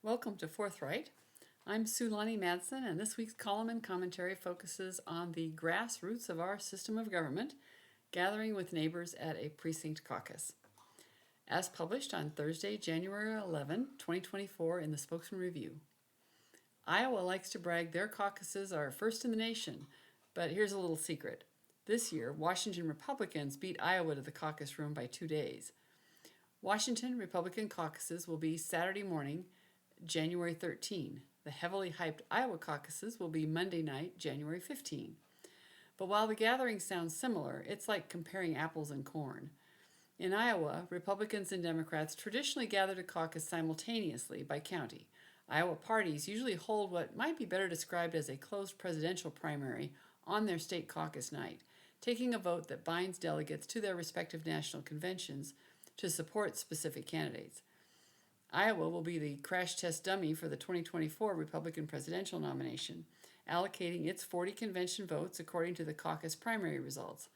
Welcome to Forthright. I'm Sue Lonnie Madsen, and this week's column and commentary focuses on the grassroots of our system of government, gathering with neighbors at a precinct caucus. As published on Thursday, January 11, 2024 in the Spokesman Review. Iowa likes to brag their caucuses are first in the nation, but here's a little secret. This year, Washington Republicans beat Iowa to the caucus room by 2 days. Washington Republican caucuses will be Saturday morning, January 13. The heavily hyped Iowa caucuses will be Monday night, January 15. But while the gatherings sound similar, it's like comparing apples and corn. In Iowa, Republicans and Democrats traditionally gather to caucus simultaneously by county. Iowa parties usually hold what might be better described as a closed presidential primary on their state caucus night, taking a vote that binds delegates to their respective national conventions to support specific candidates. Iowa will be the crash test dummy for the 2024 Republican presidential nomination, allocating its 40 convention votes according to the caucus primary results.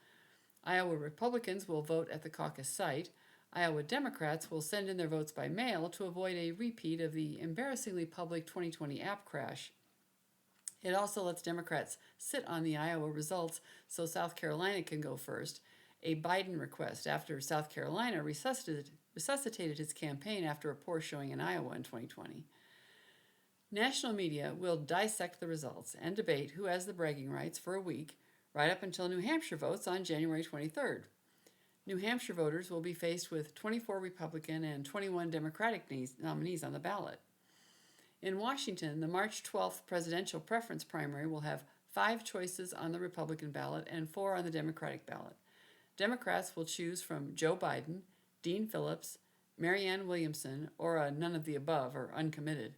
Iowa Republicans will vote at the caucus site. Iowa Democrats will send in their votes by mail to avoid a repeat of the embarrassingly public 2020 app crash. It also lets Democrats sit on the Iowa results so South Carolina can go first, a Biden request after South Carolina resuscitated his campaign after a poor showing in Iowa in 2020. National media will dissect the results and debate who has the bragging rights for a week, right up until New Hampshire votes on January 23rd. New Hampshire voters will be faced with 24 Republican and 21 Democratic nominees on the ballot. In Washington, the March 12th presidential preference primary will have 5 choices on the Republican ballot and 4 on the Democratic ballot. Democrats will choose from Joe Biden, Dean Phillips, Marianne Williamson, or a none of the above or uncommitted.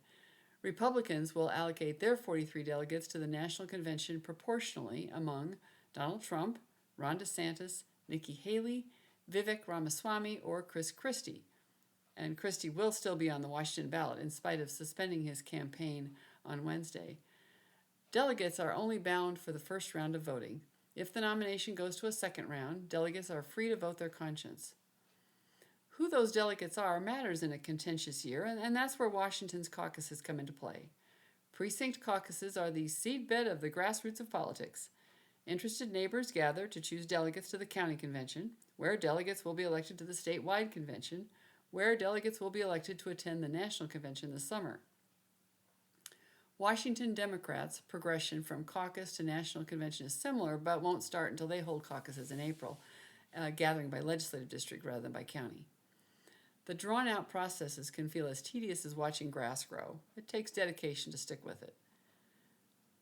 Republicans will allocate their 43 delegates to the National Convention proportionally among Donald Trump, Ron DeSantis, Nikki Haley, Vivek Ramaswamy, or Chris Christie. And Christie will still be on the Washington ballot in spite of suspending his campaign on Wednesday. Delegates are only bound for the first round of voting. If the nomination goes to a second round, delegates are free to vote their conscience. Who those delegates are matters in a contentious year, and that's where Washington's caucuses come into play. Precinct caucuses are the seedbed of the grassroots of politics. Interested neighbors gather to choose delegates to the county convention, where delegates will be elected to the statewide convention, where delegates will be elected to attend the national convention this summer. Washington Democrats' progression from caucus to national convention is similar, but won't start until they hold caucuses in April, gathering by legislative district rather than by county. The drawn-out processes can feel as tedious as watching grass grow. It takes dedication to stick with it.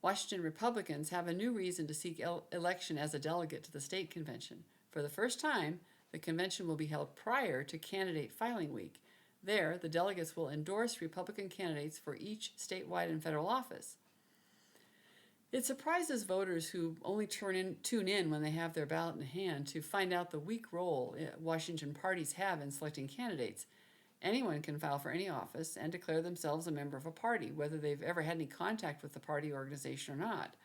Washington Republicans have a new reason to seek election as a delegate to the state convention. For the first time, the convention will be held prior to candidate filing week. There, the delegates will endorse Republican candidates for each statewide and federal office. It surprises voters who only tune in when they have their ballot in hand to find out the weak role Washington parties have in selecting candidates. Anyone can file for any office and declare themselves a member of a party, whether they've ever had any contact with the party organization or not.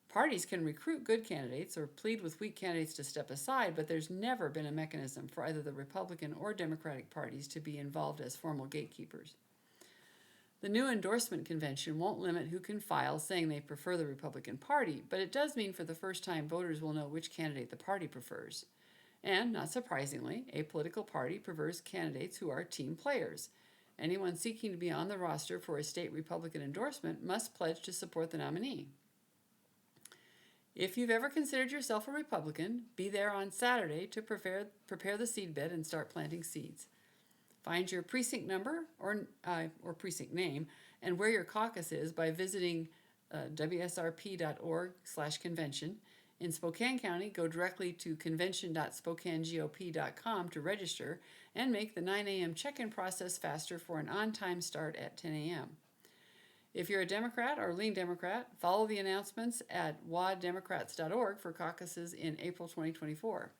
Parties can recruit good candidates or plead with weak candidates to step aside, but there's never been a mechanism for either the Republican or Democratic parties to be involved as formal gatekeepers. The new endorsement convention won't limit who can file saying they prefer the Republican Party, but it does mean for the first time voters will know which candidate the party prefers. And, not surprisingly, a political party prefers candidates who are team players. Anyone seeking to be on the roster for a state Republican endorsement must pledge to support the nominee. If you've ever considered yourself a Republican, be there on Saturday to prepare the seedbed and start planting seeds. Find your precinct number or precinct name and where your caucus is by visiting wsrp.org/convention. In Spokane County, go directly to convention.spokanegop.com to register and make the 9 a.m. check-in process faster for an on-time start at 10 a.m. If you're a Democrat or lean Democrat, follow the announcements at waddemocrats.org for caucuses in April 2024.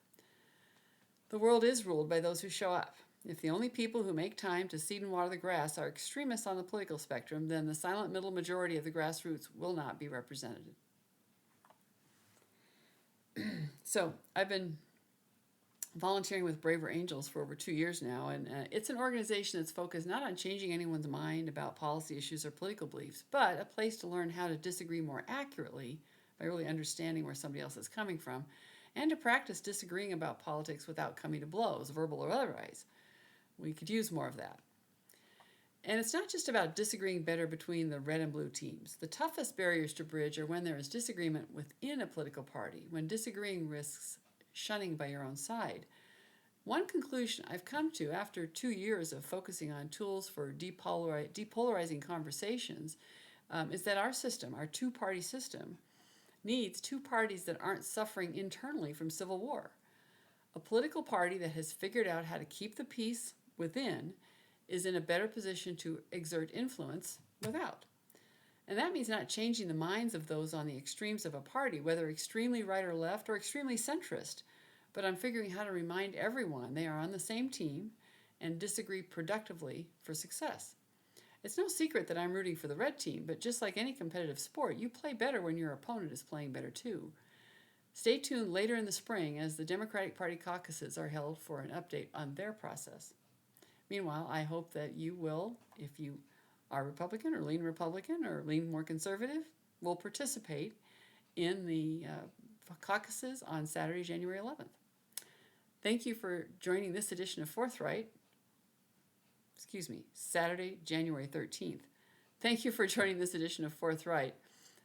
The world is ruled by those who show up. If the only people who make time to seed and water the grass are extremists on the political spectrum, then the silent middle majority of the grassroots will not be represented. So I've been volunteering with Braver Angels for over 2 years now, and it's an organization that's focused not on changing anyone's mind about policy issues or political beliefs, but a place to learn how to disagree more accurately by really understanding where somebody else is coming from, and to practice disagreeing about politics without coming to blows, verbal or otherwise. We could use more of that. And it's not just about disagreeing better between the red and blue teams. The toughest barriers to bridge are when there is disagreement within a political party, when disagreeing risks shunning by your own side. One conclusion I've come to after 2 years of focusing on tools for depolarizing conversations is that our system, our two-party system, needs two parties that aren't suffering internally from civil war. A political party that has figured out how to keep the peace within is in a better position to exert influence without. And that means not changing the minds of those on the extremes of a party, whether extremely right or left or extremely centrist, but on figuring how to remind everyone they are on the same team and disagree productively for success. It's no secret that I'm rooting for the red team, but just like any competitive sport, you play better when your opponent is playing better too. Stay tuned later in the spring as the Democratic Party caucuses are held for an update on their process. Meanwhile, I hope that you will, if you are Republican or lean more conservative, will participate in the caucuses on Saturday, January 11th. Thank you for joining this edition of Saturday, January 13th. Thank you for joining this edition of Forthright.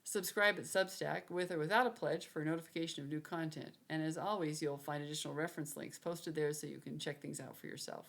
Subscribe at Substack with or without a pledge for notification of new content. And as always, you'll find additional reference links posted there so you can check things out for yourself.